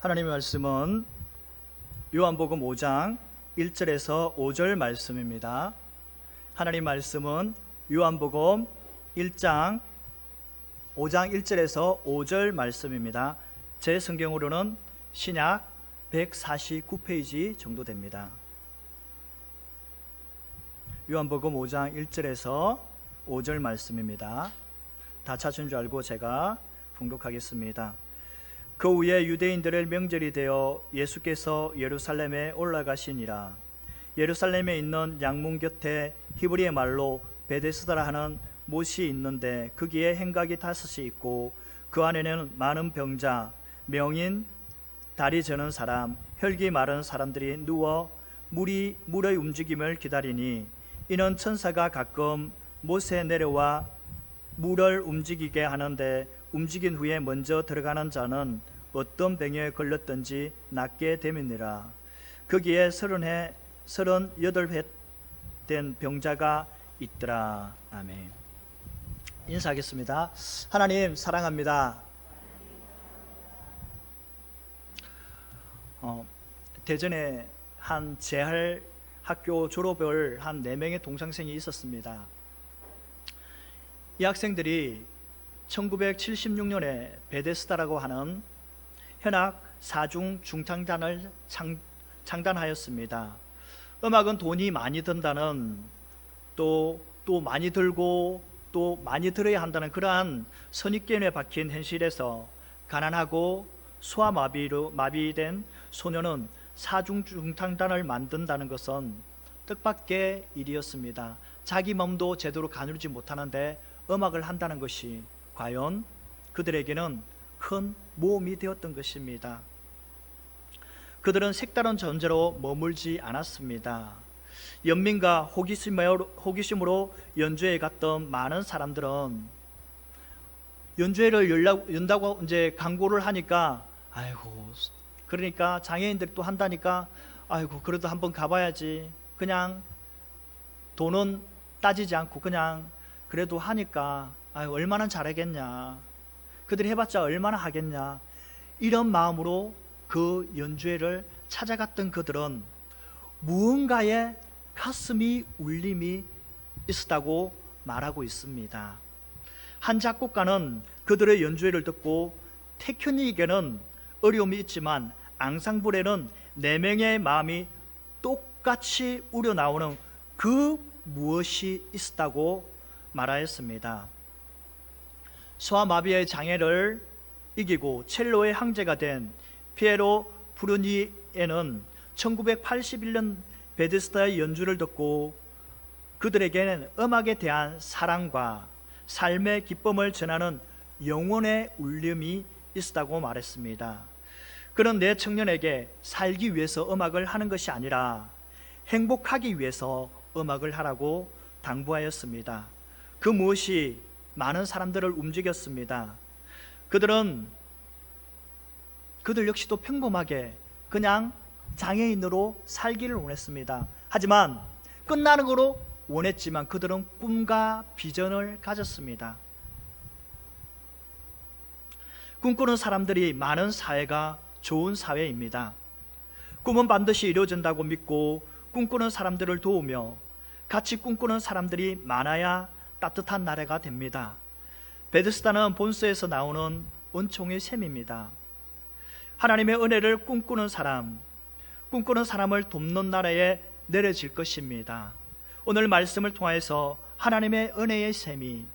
하나님의 말씀은 요한복음 5장 1절에서 5절 말씀입니다. 하나님 말씀은 요한복음 5장 1절에서 5절 말씀입니다. 제 성경으로는 신약 149페이지 정도 됩니다. 요한복음 5장 1절에서 5절 말씀입니다. 다 찾은 줄 알고 제가 봉독하겠습니다. 그 후에 유대인들의 명절이 되어 예수께서 예루살렘에 올라가시니라. 예루살렘에 있는 양문 곁에 히브리의 말로 베데스다라 하는 못이 있는데 거기에 행각이 5이 있고 그 안에는 많은 병자, 명인, 다리 저는 사람, 혈기 마른 사람들이 누워 물의 움직임을 기다리니 이는 천사가 가끔 못에 내려와 물을 움직이게 하는데 움직인 후에 먼저 들어가는 자는 어떤 병에 걸렸든지 낫게 됨이니라. 거기에 38회 된 병자가 있더라. 아멘. 인사하겠습니다. 하나님 사랑합니다. 대전에 한 재활 학교 졸업을 한 4명의 동창생이 있었습니다. 이 학생들이 1976년에 베데스다라고 하는 현악 사중 중창단을 창단하였습니다. 음악은 돈이 많이 든다는 또 많이 들고 또 많이 들어야 한다는 그러한 선입견에 박힌 현실에서 가난하고 소아마비로 마비된 소녀는 사중 중창단을 만든다는 것은 뜻밖의 일이었습니다. 자기 몸도 제대로 가누지 못하는데 음악을 한다는 것이 과연 그들에게는 큰 모험이 되었던 것입니다. 그들은 색다른 존재로 머물지 않았습니다. 연민과 호기심으로 연주회 갔던 많은 사람들은 연주회를 연다고 이제 광고를 하니까 그러니까 장애인들이 또 한다니까 그래도 한번 가봐야지, 그냥 돈은 따지지 않고 그냥 그래도 하니까 얼마나 잘하겠냐, 그들이 해봤자 얼마나 하겠냐, 이런 마음으로 그 연주회를 찾아갔던 그들은 무언가에 가슴이 울림이 있었다고 말하고 있습니다. 한 작곡가는 그들의 연주회를 듣고 테크닉에는 어려움이 있지만 앙상블에는 4명의 마음이 똑같이 우러나오는 그 무엇이 있었다고 말하였습니다. 소아마비의 장애를 이기고 첼로의 황제가 된 피에로 브루니에는 1981년 베데스다의 연주를 듣고 그들에게는 음악에 대한 사랑과 삶의 기쁨을 전하는 영혼의 울림이 있었다고 말했습니다. 그런 내 청년에게 살기 위해서 음악을 하는 것이 아니라 행복하기 위해서 음악을 하라고 당부하였습니다. 그 무엇이 많은 사람들을 움직였습니다. 그들 역시도 평범하게 그냥 장애인으로 살기를 원했습니다. 하지만 끝나는 거로 원했지만 그들은 꿈과 비전을 가졌습니다. 꿈꾸는 사람들이 많은 사회가 좋은 사회입니다. 꿈은 반드시 이루어진다고 믿고 꿈꾸는 사람들을 도우며 같이 꿈꾸는 사람들이 많아야 따뜻한 나라가 됩니다. 베데스다는 본서에서 나오는 은총의 셈입니다. 하나님의 은혜를 꿈꾸는 사람을 돕는 나라에 내려질 것입니다. 오늘 말씀을 통해서 하나님의 은혜의 셈이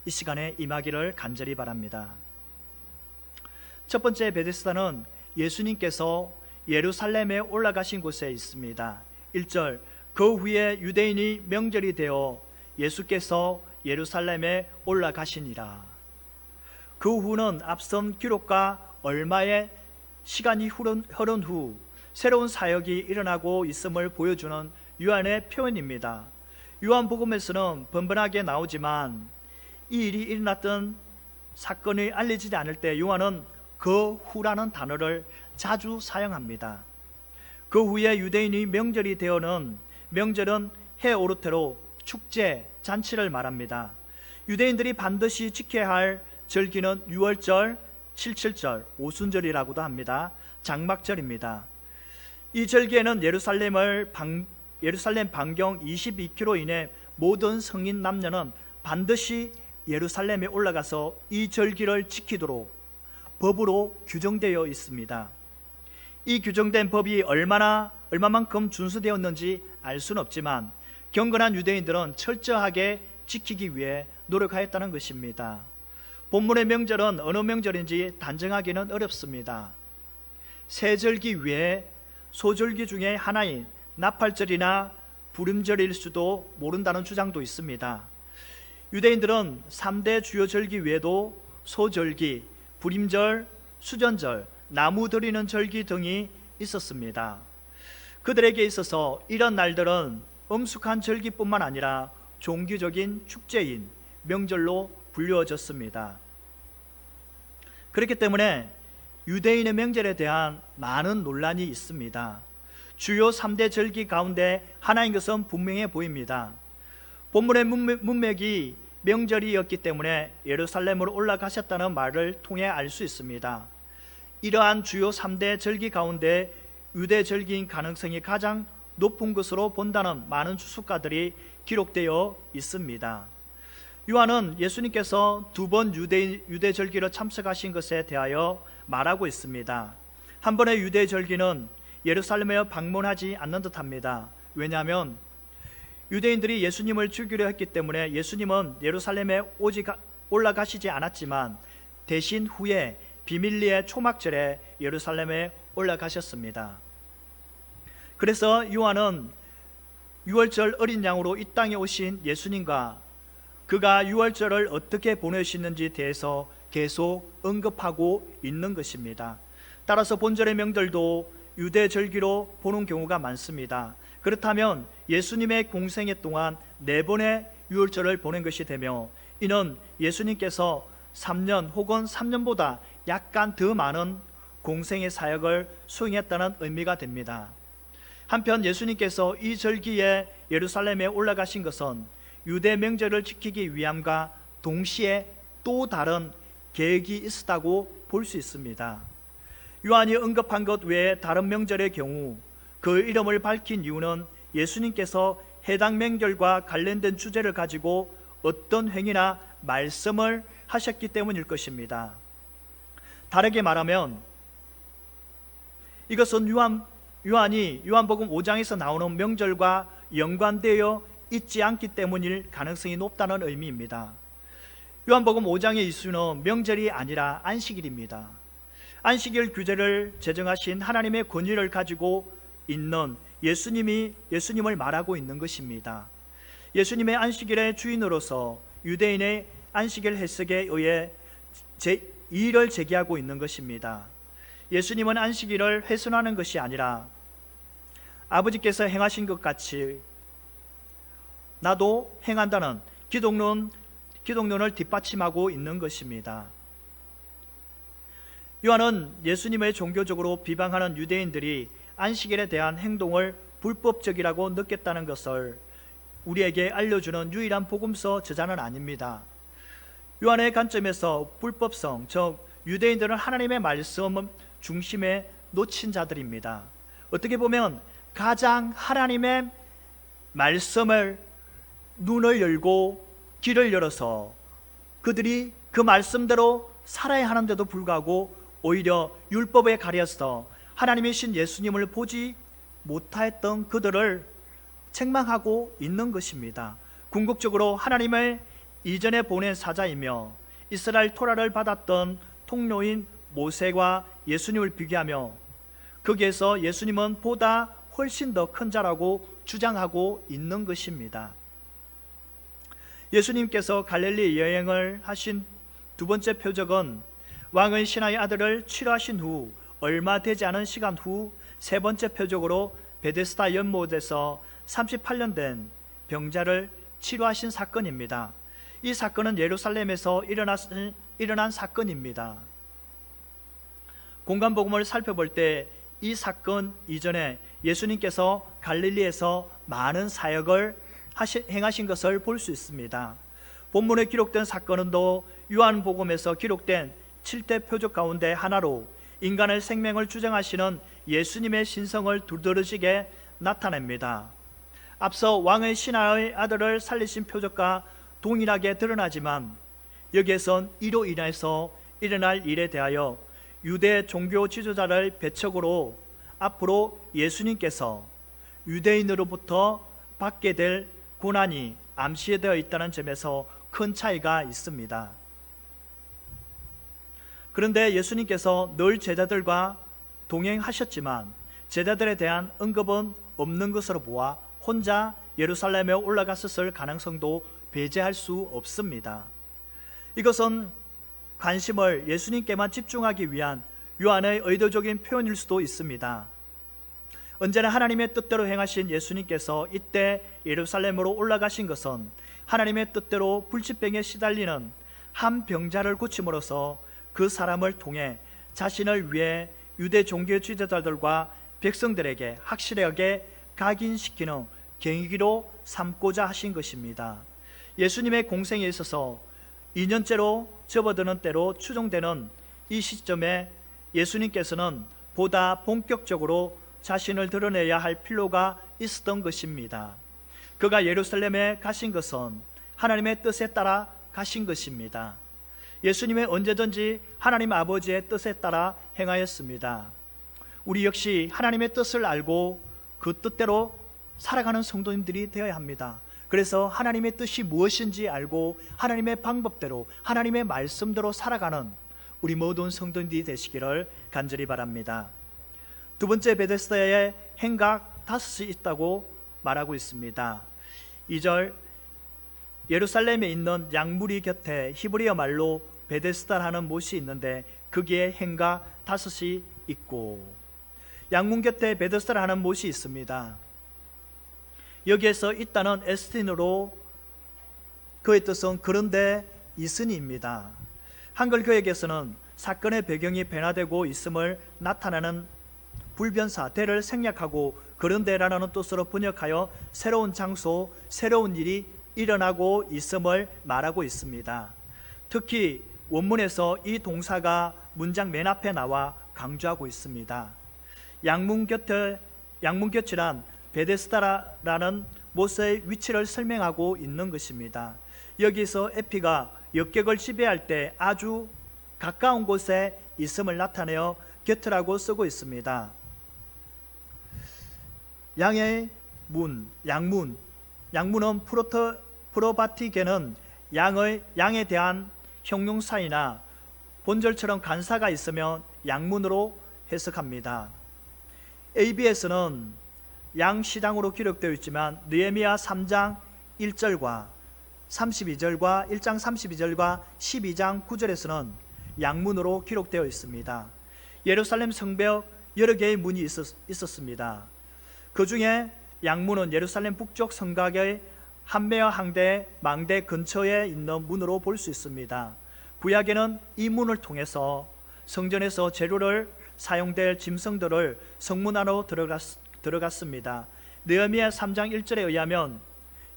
이 시간에 임하기를 간절히 바랍니다. 첫 번째, 베데스다는 예수님께서 예루살렘에 올라가신 곳에 있습니다. 1절, 그 후에 유대인이 명절이 되어 예수께서 예루살렘에 올라가시니라. 그 후는 앞선 기록과 얼마의 시간이 흐른 후 새로운 사역이 일어나고 있음을 보여주는 요한의 표현입니다. 요한복음에서는 번번하게 나오지만 이 일이 일어났던 사건이 알려지지 않을 때 요한은 그 후라는 단어를 자주 사용합니다. 그 후에 유대인이 명절이 되어는, 명절은 헤오르테로 축제, 잔치를 말합니다. 유대인들이 반드시 지켜야 할 절기는 유월절, 칠칠절, 오순절이라고도 합니다. 장막절입니다. 이 절기에는 예루살렘 반경 22km 이내 모든 성인 남녀는 반드시 예루살렘에 올라가서 이 절기를 지키도록 법으로 규정되어 있습니다. 이 규정된 법이 얼마만큼 준수되었는지 알 수는 없지만 경건한 유대인들은 철저하게 지키기 위해 노력하였다는 것입니다. 본문의 명절은 어느 명절인지 단정하기는 어렵습니다. 세 절기 외에 소절기 중에 하나인 나팔절이나 부림절일 수도 모른다는 주장도 있습니다. 유대인들은 3대 주요 절기 외에도 소절기, 부림절, 수전절, 나무 드리는 절기 등이 있었습니다. 그들에게 있어서 이런 날들은 엄숙한 절기뿐만 아니라 종교적인 축제인 명절로 불리워졌습니다. 그렇기 때문에 유대인의 명절에 대한 많은 논란이 있습니다. 주요 3대 절기 가운데 하나인 것은 분명해 보입니다. 본문의 문맥이 명절이었기 때문에 예루살렘으로 올라가셨다는 말을 통해 알 수 있습니다. 이러한 주요 3대 절기 가운데 유대 절기인 가능성이 가장 높은 것으로 본다는 많은 주석가들이 기록되어 있습니다. 요한은 예수님께서 2번 유대 절기를 참석하신 것에 대하여 말하고 있습니다. 한 번의 유대 절기는 예루살렘에 방문하지 않는 듯합니다. 왜냐하면 유대인들이 예수님을 죽이려 했기 때문에 예수님은 예루살렘에 올라가시지 않았지만 대신 후에 비밀리에 초막절에 예루살렘에 올라가셨습니다. 그래서 요한은 유월절 어린 양으로 이 땅에 오신 예수님과 그가 유월절을 어떻게 보내셨는지에 대해서 계속 언급하고 있는 것입니다. 따라서 본절의 명절도 유대 절기로 보는 경우가 많습니다. 그렇다면 예수님의 공생애 동안 4번의 유월절을 보낸 것이 되며 이는 예수님께서 3년 혹은 3년보다 약간 더 많은 공생의 사역을 수행했다는 의미가 됩니다. 한편 예수님께서 이 절기에 예루살렘에 올라가신 것은 유대 명절을 지키기 위함과 동시에 또 다른 계획이 있었다고 볼 수 있습니다. 요한이 언급한 것 외에 다른 명절의 경우 그 이름을 밝힌 이유는 예수님께서 해당 명절과 관련된 주제를 가지고 어떤 행위나 말씀을 하셨기 때문일 것입니다. 다르게 말하면 이것은 요한이 요한복음 5장에서 나오는 명절과 연관되어 있지 않기 때문일 가능성이 높다는 의미입니다. 요한복음 5장의 이슈는 명절이 아니라 안식일입니다. 안식일 규제를 제정하신 하나님의 권위를 가지고 있는 예수님을 말하고 있는 것입니다. 예수님의 안식일의 주인으로서 유대인의 안식일 해석에 의해 이의를 제기하고 있는 것입니다. 예수님은 안식일을 훼손하는 것이 아니라 아버지께서 행하신 것 같이 나도 행한다는 기독론을 뒷받침하고 있는 것입니다. 요한은 예수님의 종교적으로 비방하는 유대인들이 안식일에 대한 행동을 불법적이라고 느꼈다는 것을 우리에게 알려주는 유일한 복음서 저자는 아닙니다. 요한의 관점에서 불법성, 즉 유대인들은 하나님의 말씀 중심에 놓친 자들입니다. 어떻게 보면 가장 하나님의 말씀을 눈을 열고 길을 열어서 그들이 그 말씀대로 살아야 하는데도 불구하고 오히려 율법에 가려서 하나님이신 예수님을 보지 못하였던 그들을 책망하고 있는 것입니다. 궁극적으로 하나님을 이전에 보낸 사자이며 이스라엘 토라를 받았던 통로인 모세와 예수님을 비교하며 거기에서 예수님은 보다 훨씬 더 큰 자라고 주장하고 있는 것입니다. 예수님께서 갈릴리 여행을 하신 두 번째 표적은 왕의 신하의 아들을 치료하신 후 얼마 되지 않은 시간 후 세 번째 표적으로 베데스다 연못에서 38년 된 병자를 치료하신 사건입니다. 이 사건은 예루살렘에서 일어난 사건입니다. 공간복음을 살펴볼 때 이 사건 이전에 예수님께서 갈릴리에서 많은 사역을 행하신 것을 볼 수 있습니다. 본문에 기록된 사건은 또 요한복음에서 기록된 7대 표적 가운데 하나로 인간의 생명을 주장하시는 예수님의 신성을 두드러지게 나타냅니다. 앞서 왕의 신하의 아들을 살리신 표적과 동일하게 드러나지만 여기에선 이로 인해서 일어날 일에 대하여 유대 종교 지도자를 배척으로 앞으로 예수님께서 유대인으로부터 받게 될 고난이 암시되어 있다는 점에서 큰 차이가 있습니다. 그런데 예수님께서 늘 제자들과 동행하셨지만 제자들에 대한 언급은 없는 것으로 보아 혼자 예루살렘에 올라갔을 가능성도 배제할 수 없습니다. 이것은 관심을 예수님께만 집중하기 위한 요한의 의도적인 표현일 수도 있습니다. 언제나 하나님의 뜻대로 행하신 예수님께서 이때 예루살렘으로 올라가신 것은 하나님의 뜻대로 불치병에 시달리는 한 병자를 고침으로써 그 사람을 통해 자신을 위해 유대 종교 지도자들과 백성들에게 확실하게 각인시키는 계기로 삼고자 하신 것입니다. 예수님의 공생에 있어서 2년째로 접어드는 때로 추정되는 이 시점에 예수님께서는 보다 본격적으로 자신을 드러내야 할 필요가 있었던 것입니다. 그가 예루살렘에 가신 것은 하나님의 뜻에 따라 가신 것입니다. 예수님은 언제든지 하나님 아버지의 뜻에 따라 행하였습니다. 우리 역시 하나님의 뜻을 알고 그 뜻대로 살아가는 성도님들이 되어야 합니다. 그래서 하나님의 뜻이 무엇인지 알고 하나님의 방법대로 하나님의 말씀대로 살아가는 우리 모든 성도님들이 되시기를 간절히 바랍니다. 두 번째, 베데스다에 행각 5이 있다고 말하고 있습니다. 2절, 예루살렘에 있는 양무리 곁에 히브리어 말로 베데스다라는 못이 있는데 거기에 행각 5이 있고, 양문 곁에 베데스다라는 못이 있습니다. 여기에서 있다는 에스틴으로 그의 뜻은 그런데 이스니입니다. 한글 교역에서는 사건의 배경이 변화되고 있음을 나타내는 불변사 대를 생략하고 그런데라는 뜻으로 번역하여 새로운 장소, 새로운 일이 일어나고 있음을 말하고 있습니다. 특히 원문에서 이 동사가 문장 맨 앞에 나와 강조하고 있습니다. 양문 곁이란 베데스다라는 못의 위치를 설명하고 있는 것입니다. 여기서 에피가 역격을 지배할 때 아주 가까운 곳에 있음을 나타내어 곁이라고 쓰고 있습니다. 양의 문, 양문은 프로바티게는 양에 대한 형용사이나 본절처럼 간사가 있으면 양문으로 해석합니다. ABS는 양시장으로 기록되어 있지만 느헤미야 3장 1절과 32절과 1장 32절과 12장 9절에서는 양문으로 기록되어 있습니다. 예루살렘 성벽 여러 개의 문이 있었습니다. 그 중에 양문은 예루살렘 북쪽 성곽의 한메어 항대 망대 근처에 있는 문으로 볼 수 있습니다. 구약에는 이 문을 통해서 성전에서 재료를 사용될 짐승들을 성문 안으로 들어갔습니다. 느헤미야 3장 1절에 의하면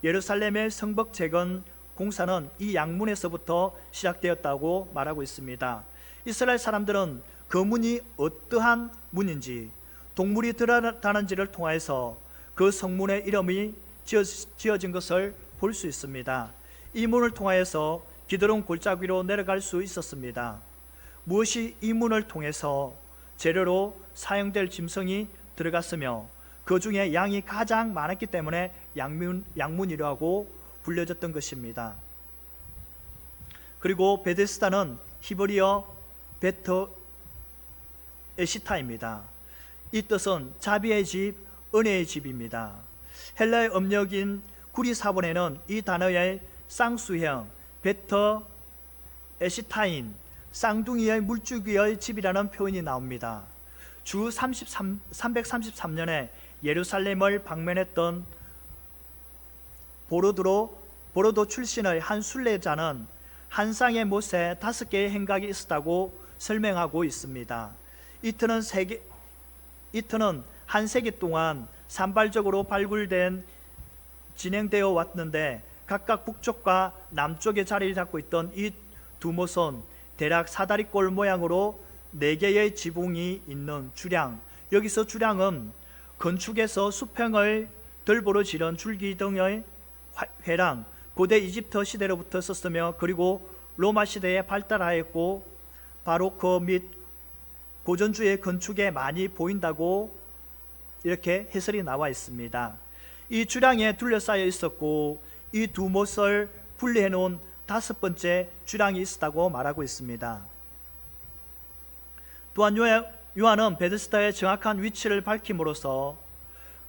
예루살렘의 성벽 재건 공사는 이 양문에서부터 시작되었다고 말하고 있습니다. 이스라엘 사람들은 그 문이 어떠한 문인지, 동물이 들어다는지를 통해서 그 성문의 이름이 지어진 것을 볼 수 있습니다. 이 문을 통하여서 기드론 골짜기 위로 내려갈 수 있었습니다. 무엇이 이 문을 통해서 재료로 사용될 짐승이 들어갔으며 그 중에 양이 가장 많았기 때문에 양문이라고 불려졌던 것입니다. 그리고 베데스다는 히브리어 베트 에시타입니다. 이 뜻은 자비의 집, 은혜의 집입니다. 헬라의 음력인 구리사본에는 이 단어의 쌍수형 베터 에시타인, 쌍둥이의 물주기의 집이라는 표현이 나옵니다. 주 333년에 예루살렘을 방문했던 보로도 출신의 한 순례자는 한 쌍의 못에 5개의 행각이 있었다고 설명하고 있습니다. 이틀은 한 세기 동안 산발적으로 진행되어 왔는데 각각 북쪽과 남쪽에 자리를 잡고 있던 이 두 못은 대략 사다리꼴 모양으로 4개의 지붕이 있는 주량, 여기서 주량은 건축에서 수평을 덜보로 지른 줄기 등의 회랑, 고대 이집트 시대로부터 썼으며 그리고 로마 시대에 발달하였고 바로크 및 고전주의 건축에 많이 보인다고 이렇게 해설이 나와 있습니다. 이 주량에 둘러싸여 있었고 이 두 못을 분리해 놓은 5번째 주량이 있었다고 말하고 있습니다. 또한 요한은 베데스다의 정확한 위치를 밝힘으로써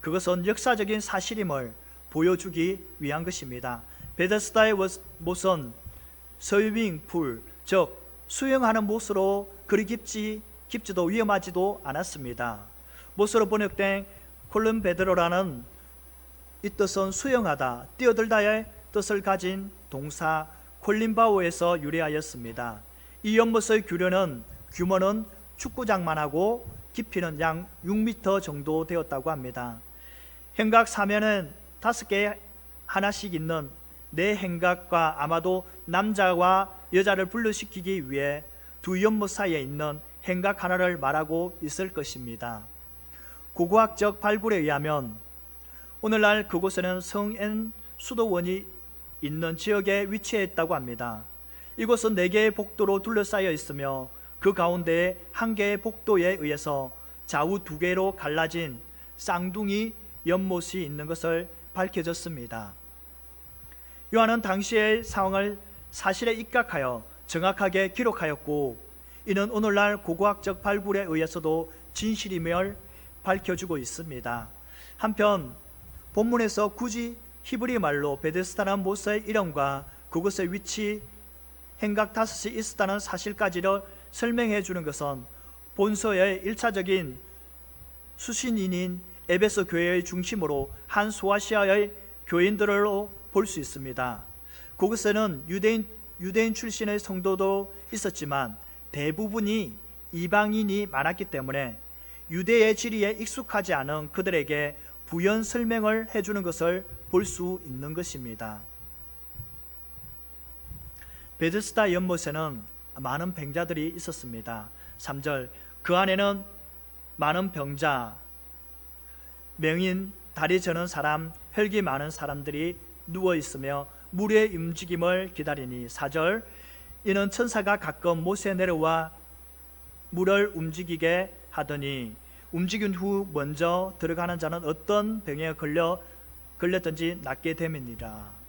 그것은 역사적인 사실임을 보여주기 위한 것입니다. 베데스다의 못은 스위밍 풀, 즉 수영하는 못으로 그리 깊지도 위험하지도 않았습니다. 못으로 번역된 콜룸베드로라는 이 뜻은 수영하다, 뛰어들다의 뜻을 가진 동사 콜림바오에서 유래하였습니다. 이 연못의 규모는 축구장만 하고 깊이는 약 6m 정도 되었다고 합니다. 행각 사면은 5개 하나씩 있는 4행각과 아마도 남자와 여자를 분류시키기 위해 두 연못 사이에 있는 행각 하나를 말하고 있을 것입니다. 고고학적 발굴에 의하면 오늘날 그곳에는 성엔 수도원이 있는 지역에 위치해 있다고 합니다. 이곳은 4개의 복도로 둘러싸여 있으며 그 가운데에 1개의 복도에 의해서 좌우 2개로 갈라진 쌍둥이 연못이 있는 것을 밝혀졌습니다. 요한은 당시의 상황을 사실에 입각하여 정확하게 기록하였고 이는 오늘날 고고학적 발굴에 의해서도 진실임을 밝혀주고 있습니다. 한편 본문에서 굳이 히브리 말로 베데스다라는 못의 이름과 그곳의 위치, 행각 5이 있었다는 사실까지를 설명해 주는 것은 본서의 1차적인 수신인인 에베소 교회의 중심으로 한 소아시아의 교인들로 볼 수 있습니다. 그곳에는 유대인 출신의 성도도 있었지만 대부분이 이방인이 많았기 때문에 유대의 지리에 익숙하지 않은 그들에게 부연 설명을 해주는 것을 볼 수 있는 것입니다. 베데스다 연못에는 많은 병자들이 있었습니다. 3절, 그 안에는 많은 병자, 명인, 다리 저는 사람, 혈기 많은 사람들이 누워 있으며 물의 움직임을 기다리니. 4절, 이는 천사가 가끔 못에 내려와 물을 움직이게 하더니 움직인 후 먼저 들어가는 자는 어떤 병에 걸렸든지 낫게 됨이니라.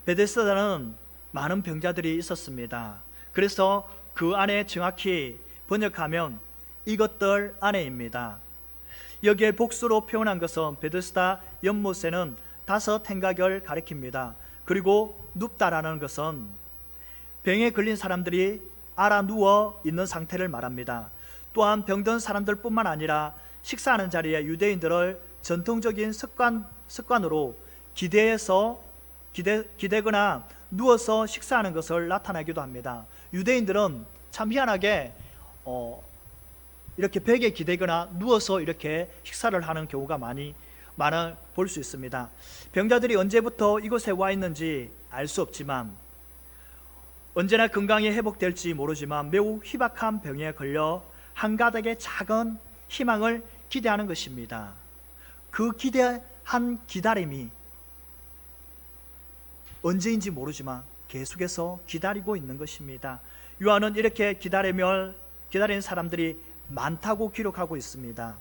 베데스다는 많은 병자들이 있었습니다. 그래서 그 안에 정확히 번역하면 이것들 안에입니다. 여기에 복수로 표현한 것은 베데스다 연못에는 5행각을 가리킵니다. 그리고 눕다라는 것은 병에 걸린 사람들이 알아 누워 있는 상태를 말합니다. 또한 병든 사람들 뿐만 아니라 식사하는 자리에 유대인들을 전통적인 습관으로 기대거나 누워서 식사하는 것을 나타내기도 합니다. 유대인들은 참 희한하게 이렇게 벽에 기대거나 누워서 이렇게 식사를 하는 경우가 많아 볼 수 있습니다. 병자들이 언제부터 이곳에 와 있는지 알 수 없지만 언제나 건강이 회복될지 모르지만 매우 희박한 병에 걸려 한가닥의 작은 희망을 기대하는 것입니다. 그 기대한 기다림이 언제인지 모르지만 계속해서 기다리고 있는 것입니다. 요한은 이렇게 기다리는 사람들이 많다고 기록하고 있습니다.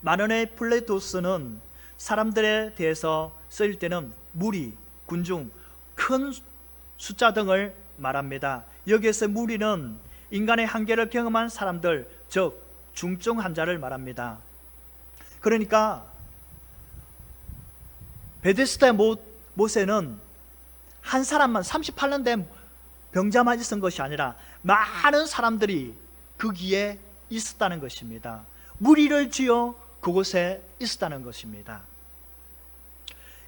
만원의 플레토스는 사람들에 대해서 쓰일 때는 무리, 군중, 큰 숫자 등을 말합니다. 여기에서 무리는 인간의 한계를 경험한 사람들, 즉 중증 환자를 말합니다. 그러니까 베데스다 못에는 한 사람만 38년 된 병자만 있었던 것이 아니라 많은 사람들이 거기에 있었다는 것입니다. 무리를 지어 그곳에 있었다는 것입니다.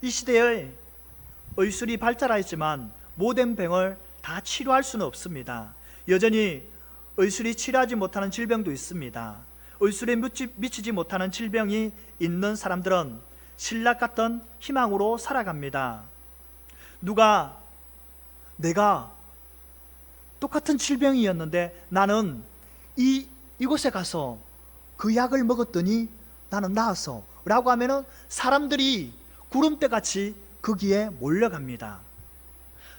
이 시대에 의술이 발달하였지만 모든 병을 다 치료할 수는 없습니다. 여전히 의술이 치료하지 못하는 질병도 있습니다. 의술에 미치지 못하는 질병이 있는 사람들은 신락 같은 희망으로 살아갑니다. 누가 내가 똑같은 질병이었는데 나는 이곳에 가서 그 약을 먹었더니 나는 나았어 라고 하면은 사람들이 구름대같이 거기에 몰려갑니다.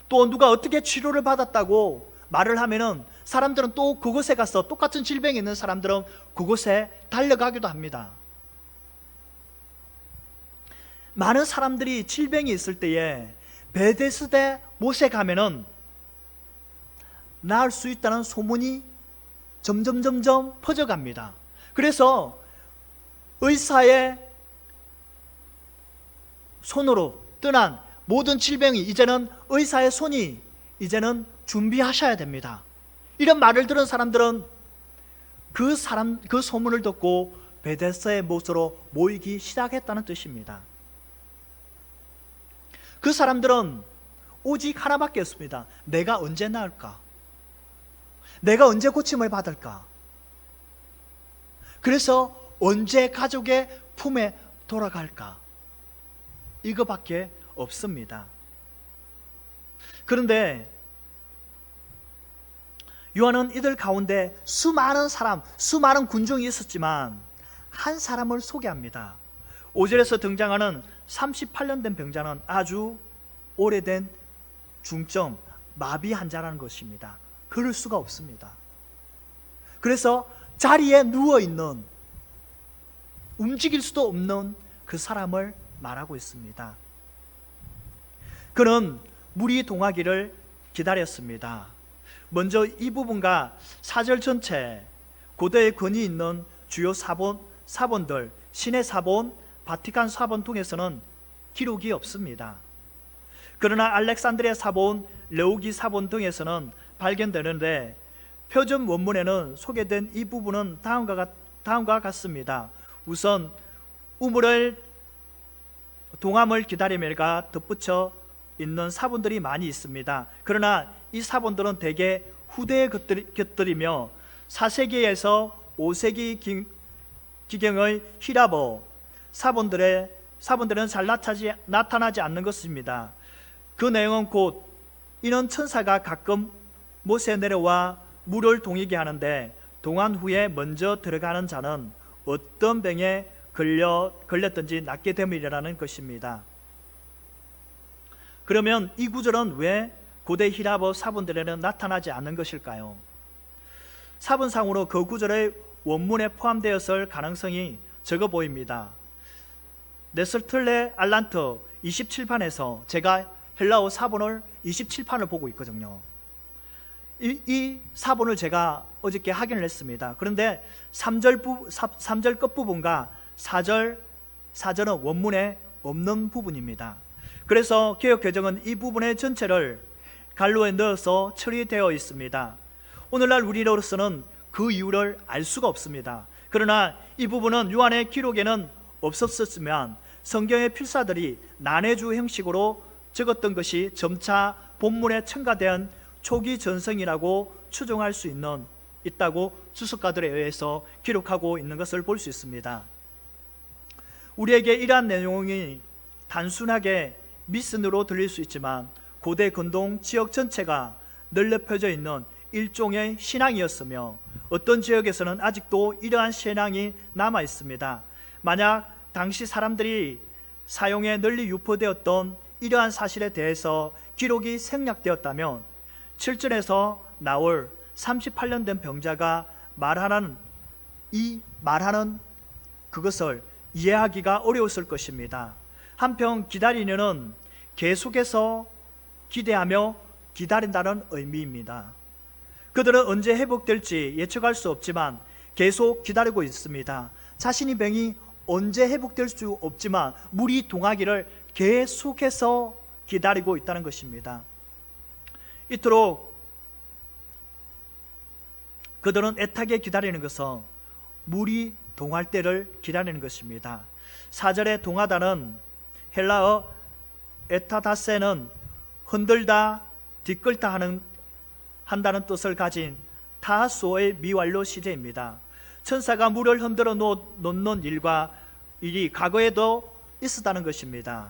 또 누가 어떻게 치료를 받았다고 말을 하면은 사람들은 또 그곳에 가서 똑같은 질병이 있는 사람들은 그곳에 달려가기도 합니다. 많은 사람들이 질병이 있을 때에 베데스다 못에 가면은 나을 수 있다는 소문이 점점 퍼져갑니다. 그래서 의사의 손으로 떠난 모든 질병이 이제는 의사의 손이 이제는 준비하셔야 됩니다. 이런 말을 들은 사람들은 그 소문을 듣고 베데스다의 못으로 모이기 시작했다는 뜻입니다. 그 사람들은 오직 하나밖에 없습니다. 내가 언제 나을까? 내가 언제 고침을 받을까? 그래서 언제 가족의 품에 돌아갈까? 이거밖에 없습니다. 그런데 요한은 이들 가운데 수많은 군중이 있었지만 한 사람을 소개합니다. 5절에서 등장하는 38년 된 병자는 아주 오래된 중증 마비 환자라는 것입니다. 그럴 수가 없습니다. 그래서 자리에 누워있는, 움직일 수도 없는 그 사람을 말하고 있습니다. 그는 물이 동하기를 기다렸습니다. 먼저 이 부분과 4절 전체 고대의 권위 있는 주요 사본들, 신의 사본, 바티칸 사본 통해서는 기록이 없습니다. 그러나 알렉산드리아 사본, 레오기 사본 등에서는 발견되는데 표준 원문에는 소개된 이 부분은 다음과 같습니다. 우선 우물을 동함을 기다리며가 덧붙여 있는 사본들이 많이 있습니다. 그러나 이 사본들은 대개 후대의 것들이며 4세기에서 5세기 기경의 히라보 사본들은 잘 나타나지 않는 것입니다. 그 내용은 곧 이는 천사가 가끔 못에 내려와 물을 동이게 하는데 동한 후에 먼저 들어가는 자는 어떤 병에 걸렸든지 낫게 됨이라는 것입니다. 그러면 이 구절은 왜 고대 히라보 사본들에는 나타나지 않는 것일까요? 사본상으로 그 구절의 원문에 포함되었을 가능성이 적어 보입니다. 네슬틀레 알란트 27판에서 제가 헬라어 사본을 27판을 보고 있거든요. 이 사본을 제가 어저께 확인을 했습니다. 그런데 3절 끝부분과 4절은 원문에 없는 부분입니다. 그래서 개역개정은 이 부분의 전체를 갈로에 넣어서 처리되어 있습니다. 오늘날 우리로서는 그 이유를 알 수가 없습니다. 그러나 이 부분은 요한의 기록에는 없었으면 성경의 필사들이 난해주 형식으로 적었던 것이 점차 본문에 첨가된 초기 전성이라고 추정할 수 있다고 주석가들에 의해서 기록하고 있는 것을 볼 수 있습니다. 우리에게 이러한 내용이 단순하게 미신으로 들릴 수 있지만 고대 근동 지역 전체가 널려 펴져 있는 일종의 신앙이었으며 어떤 지역에서는 아직도 이러한 신앙이 남아 있습니다. 만약 당시 사람들이 사용에 널리 유포되었던 이러한 사실에 대해서 기록이 생략되었다면 7절에서 나올 38년 된 병자가 말하는 그것을 이해하기가 어려웠을 것입니다. 한편 기다리는 계속해서 기대하며 기다린다는 의미입니다. 그들은 언제 회복될지 예측할 수 없지만 계속 기다리고 있습니다. 자신의 병이 언제 회복될 수 없지만 물이 동하기를 계속해서 기다리고 있다는 것입니다. 이토록 그들은 애타게 기다리는 것은 물이 동할 때를 기다리는 것입니다. 4절에 동하다는 헬라어 에타다세는 흔들다, 뒤끌다 한다는 뜻을 가진 타소의 미완료 시제입니다. 천사가 물을 흔들어 놓는 일이 과거에도 있었다는 것입니다.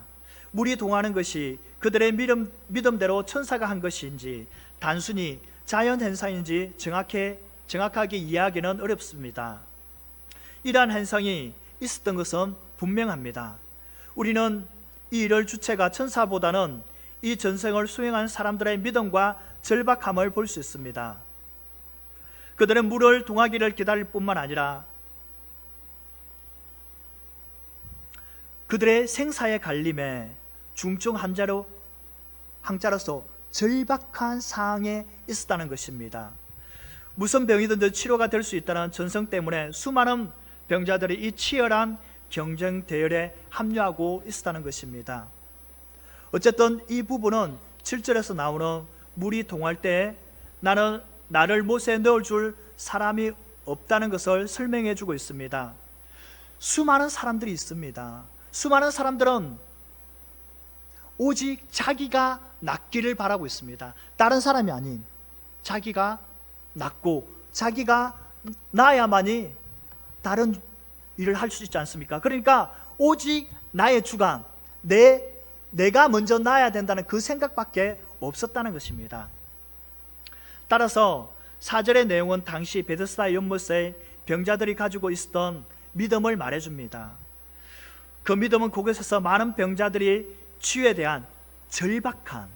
물이 동하는 것이 그들의 믿음대로 천사가 한 것인지 단순히 자연 현상인지 정확하게 이해하기는 어렵습니다. 이러한 현상이 있었던 것은 분명합니다. 우리는 이 일을 주체가 천사보다는 이 전생을 수행한 사람들의 믿음과 절박함을 볼 수 있습니다. 그들은 물을 동하기를 기다릴 뿐만 아니라 그들의 생사의 갈림에 중증 환자로서 절박한 상황에 있었다는 것입니다. 무슨 병이든 치료가 될 수 있다는 전성 때문에 수많은 병자들이 이 치열한 경쟁 대열에 합류하고 있었다는 것입니다. 어쨌든 이 부분은 7절에서 나오는 물이 동할 때 나를 못에 넣어줄 사람이 없다는 것을 설명해 주고 있습니다. 수많은 사람들이 있습니다. 수많은 사람들은 오직 자기가 낫기를 바라고 있습니다. 다른 사람이 아닌 자기가 낫고 자기가 나야만이 다른 일을 할 수 있지 않습니까? 그러니까 오직 나의 주관, 내가 먼저 나야 된다는 그 생각밖에 없었다는 것입니다. 따라서 4절의 내용은 당시 베데스다 연못의 병자들이 가지고 있었던 믿음을 말해줍니다. 그 믿음은 그곳에서 많은 병자들이 치유에 대한 절박한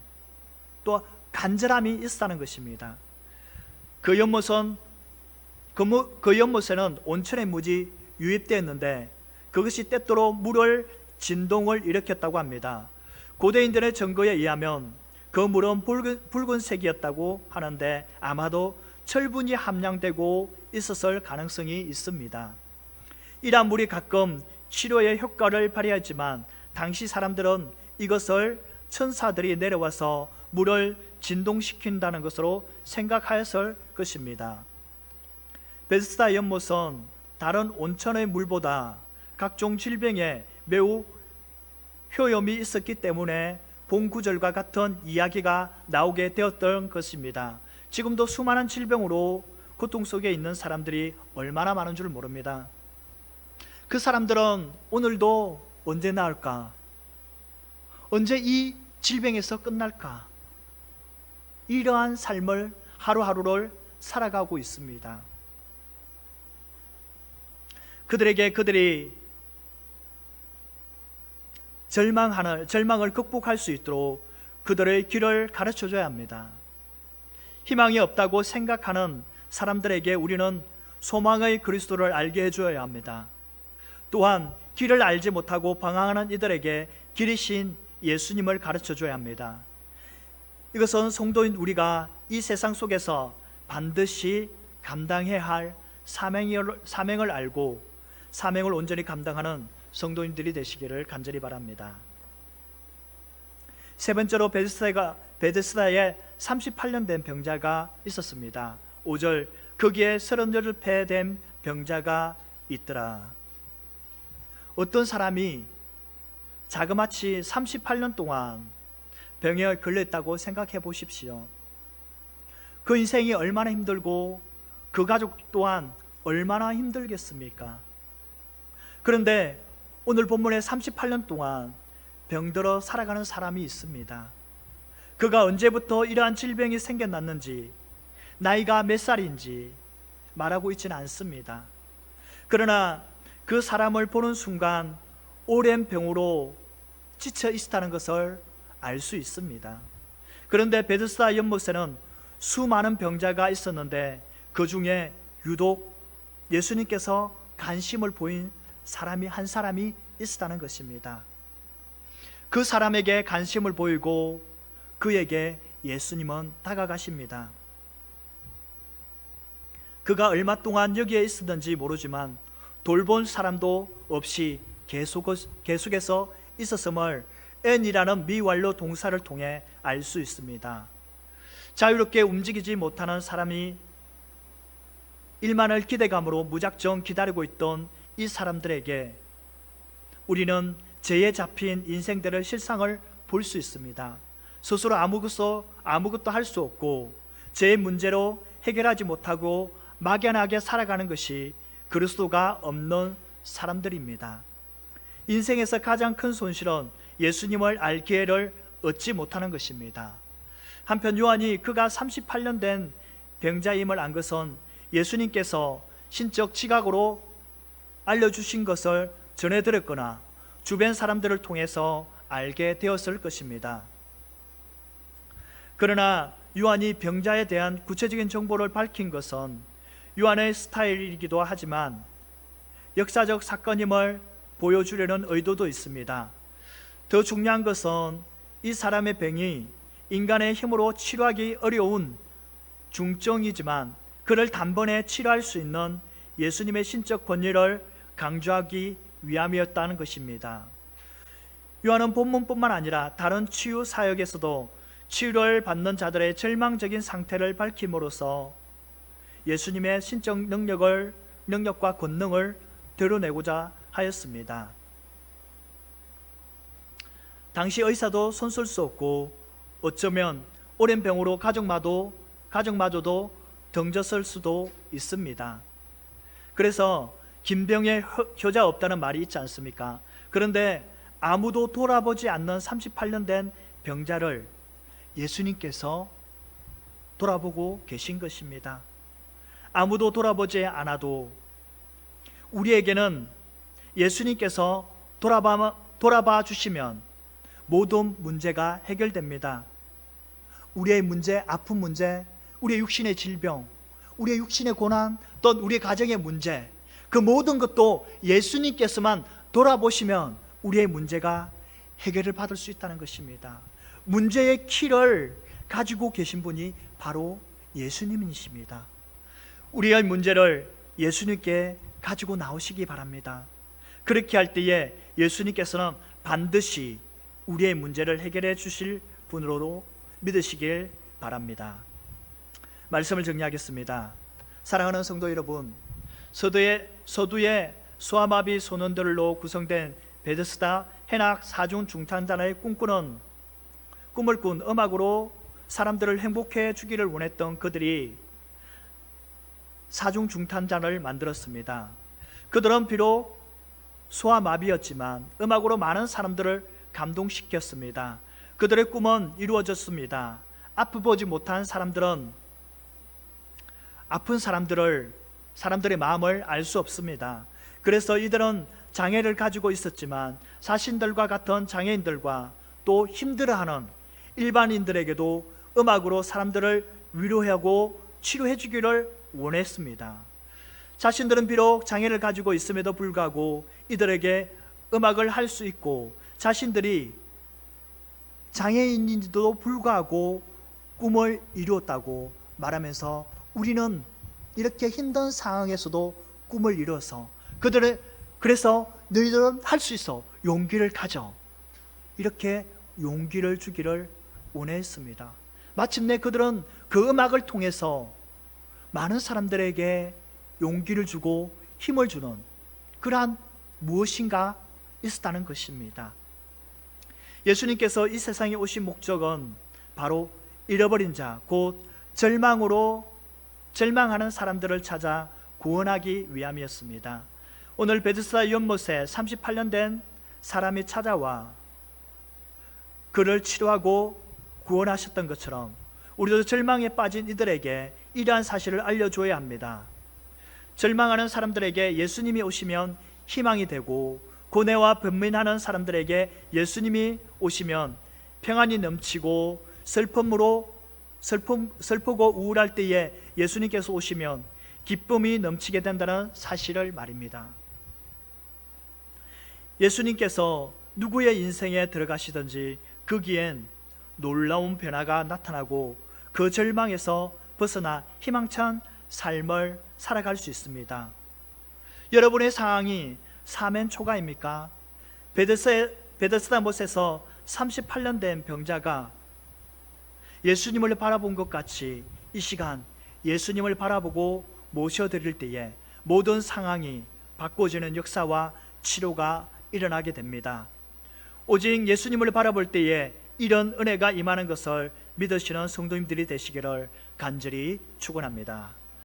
또 간절함이 있었다는 것입니다. 그 연못에는 온천의 물이 유입되었는데 그것이 때때로 물을 진동을 일으켰다고 합니다. 고대인들의 증거에 의하면 그 물은 붉은색이었다고 하는데 아마도 철분이 함량되고 있었을 가능성이 있습니다. 이러한 물이 가끔 치료의 효과를 발휘하지만 당시 사람들은 이것을 천사들이 내려와서 물을 진동시킨다는 것으로 생각하였을 것입니다. 베데스다 연못은 다른 온천의 물보다 각종 질병에 매우 효염이 있었기 때문에 본 구절과 같은 이야기가 나오게 되었던 것입니다. 지금도 수많은 질병으로 고통 속에 있는 사람들이 얼마나 많은 줄 모릅니다. 그 사람들은 오늘도 언제 나을까? 언제 이 질병에서 끝날까? 이러한 삶을 하루하루를 살아가고 있습니다. 그들이 절망을 극복할 수 있도록 그들의 길을 가르쳐줘야 합니다. 희망이 없다고 생각하는 사람들에게 우리는 소망의 그리스도를 알게 해줘야 합니다. 또한 길을 알지 못하고 방황하는 이들에게 길이신 예수님을 가르쳐줘야 합니다. 이것은 성도인 우리가 이 세상 속에서 반드시 감당해야 할 사명을 알고 사명을 온전히 감당하는 성도인들이 되시기를 간절히 바랍니다. 세 번째로 베데스다에 38년 된 병자가 있었습니다. 5절 거기에 38회 된 병자가 있더라. 어떤 사람이 자그마치 38년 동안 병에 걸렸다고 생각해 보십시오. 그 인생이 얼마나 힘들고 그 가족 또한 얼마나 힘들겠습니까? 그런데 오늘 본문에 38년 동안 병들어 살아가는 사람이 있습니다. 그가 언제부터 이러한 질병이 생겨났는지, 나이가 몇 살인지 말하고 있지는 않습니다. 그러나 그 사람을 보는 순간 오랜 병으로 지쳐 있다는 것을 알 수 있습니다. 그런데 베데스다 연못에는 수많은 병자가 있었는데 그 중에 유독 예수님께서 관심을 보인 사람이 한 사람이 있었다는 것입니다. 그 사람에게 관심을 보이고 그에게 예수님은 다가가십니다. 그가 얼마 동안 여기에 있었는지 모르지만 돌본 사람도 없이 계속해서 있었음을 n이라는 미완료 동사를 통해 알 수 있습니다. 자유롭게 움직이지 못하는 사람이 일만을 기대감으로 무작정 기다리고 있던 이 사람들에게 우리는 죄에 잡힌 인생들의 실상을 볼 수 있습니다. 스스로 아무것도 할 수 없고 죄의 문제로 해결하지 못하고 막연하게 살아가는 것이 그리스도가 없는 사람들입니다. 인생에서 가장 큰 손실은 예수님을 알 기회를 얻지 못하는 것입니다. 한편 요한이 그가 38년 된 병자임을 안 것은 예수님께서 신적 지각으로 알려주신 것을 전해 들었거나 주변 사람들을 통해서 알게 되었을 것입니다. 그러나 요한이 병자에 대한 구체적인 정보를 밝힌 것은 요한의 스타일이기도 하지만 역사적 사건임을 보여주려는 의도도 있습니다. 더 중요한 것은 이 사람의 병이 인간의 힘으로 치료하기 어려운 중증이지만 그를 단번에 치료할 수 있는 예수님의 신적 권위를 강조하기 위함이었다는 것입니다. 요한은 본문뿐만 아니라 다른 치유 사역에서도 치유를 받는 자들의 절망적인 상태를 밝힘으로써 예수님의 신적 능력과 권능을 드러내고자 하였습니다. 당시 의사도 손쓸 수 없고 어쩌면 오랜 병으로 가족마저도 덩졌을 수도 있습니다. 그래서 김병에 효자 없다는 말이 있지 않습니까? 그런데 아무도 돌아보지 않는 38년 된 병자를 예수님께서 돌아보고 계신 것입니다. 아무도 돌아보지 않아도 우리에게는 예수님께서 돌아봐 주시면 모든 문제가 해결됩니다. 우리의 문제, 아픈 문제, 우리의 육신의 질병, 우리의 육신의 고난, 또는 우리의 가정의 문제, 그 모든 것도 예수님께서만 돌아보시면 우리의 문제가 해결을 받을 수 있다는 것입니다. 문제의 키를 가지고 계신 분이 바로 예수님이십니다. 우리의 문제를 예수님께 가지고 나오시기 바랍니다. 그렇게 할 때에 예수님께서는 반드시 우리의 문제를 해결해 주실 분으로 믿으시길 바랍니다. 말씀을 정리하겠습니다. 사랑하는 성도 여러분, 서두에 소아마비 소년들로 구성된 베데스다 해낙 사중 중탄단의 꿈을 꾼 음악으로 사람들을 행복해 주기를 원했던 그들이 사중 중탄단을 만들었습니다. 그들은 비록 소아마비였지만 음악으로 많은 사람들을 감동시켰습니다. 그들의 꿈은 이루어졌습니다. 앞을 보지 못한 사람들은 아픈 사람들의 마음을 알 수 없습니다. 그래서 이들은 장애를 가지고 있었지만 자신들과 같은 장애인들과 또 힘들어하는 일반인들에게도 음악으로 사람들을 위로하고 치료해 주기를 원했습니다. 자신들은 비록 장애를 가지고 있음에도 불구하고 이들에게 음악을 할 수 있고 자신들이 장애인인지도 불구하고 꿈을 이루었다고 말하면서 우리는 이렇게 힘든 상황에서도 꿈을 이루어서 그래서 너희들은 할 수 있어, 용기를 가져, 이렇게 용기를 주기를 원했습니다. 마침내 그들은 그 음악을 통해서 많은 사람들에게 용기를 주고 힘을 주는 그러한 무엇인가 있었다는 것입니다. 예수님께서 이 세상에 오신 목적은 바로 잃어버린 자, 곧 절망하는 사람들을 찾아 구원하기 위함이었습니다. 오늘 베드스다 연못에 38년 된 사람이 찾아와 그를 치료하고 구원하셨던 것처럼 우리도 절망에 빠진 이들에게 이러한 사실을 알려줘야 합니다. 절망하는 사람들에게 예수님이 오시면 희망이 되고 고뇌와 번민하는 사람들에게 예수님이 오시면 평안이 넘치고 슬프고 우울할 때에 예수님께서 오시면 기쁨이 넘치게 된다는 사실을 말입니다. 예수님께서 누구의 인생에 들어가시든지 거기엔 놀라운 변화가 나타나고 그 절망에서 벗어나 희망찬 삶을 살아갈 수 있습니다. 여러분의 상황이 사면 초가입니까? 베데스다 못에서 38년 된 병자가 예수님을 바라본 것 같이 이 시간 예수님을 바라보고 모셔드릴 때에 모든 상황이 바꿔지는 역사와 치료가 일어나게 됩니다. 오직 예수님을 바라볼 때에 이런 은혜가 임하는 것을 믿으시는 성도님들이 되시기를 간절히 축원합니다.